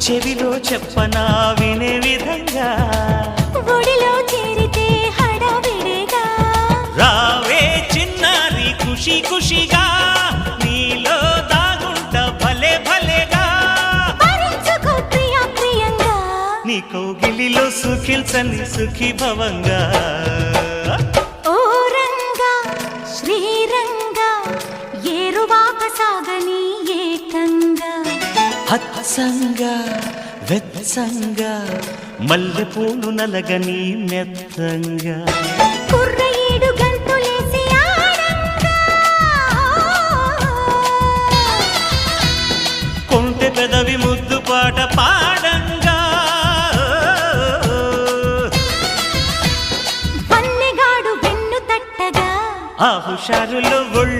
చెవిలో చెప్పనా వినే విధంగా ఒడిలో చేరితే హడావిడిగా రావే చిన్నారి ఖుషి ఖుషిగా నీలో దాగుంట భలే భలేగా భరించుకో ప్రియా ప్రియంగా నీ కౌగిలిలో సుఖిల్చని సుఖీ భవంగా ఓ రంగా శ్రీరంగా ఏరువాక సాగని ఏకంగా హత్సంగా వెత్సంగా మల్లెపూలు నలగని మెత్తంగా కుర్రయేడు గంతులేసి ఆడంగా కొంటె పెదవి ముద్దు పాట పాడంగా పన్నెగాడు వెన్ను తట్టగా ఆ హుషారులో ఒళ్ళు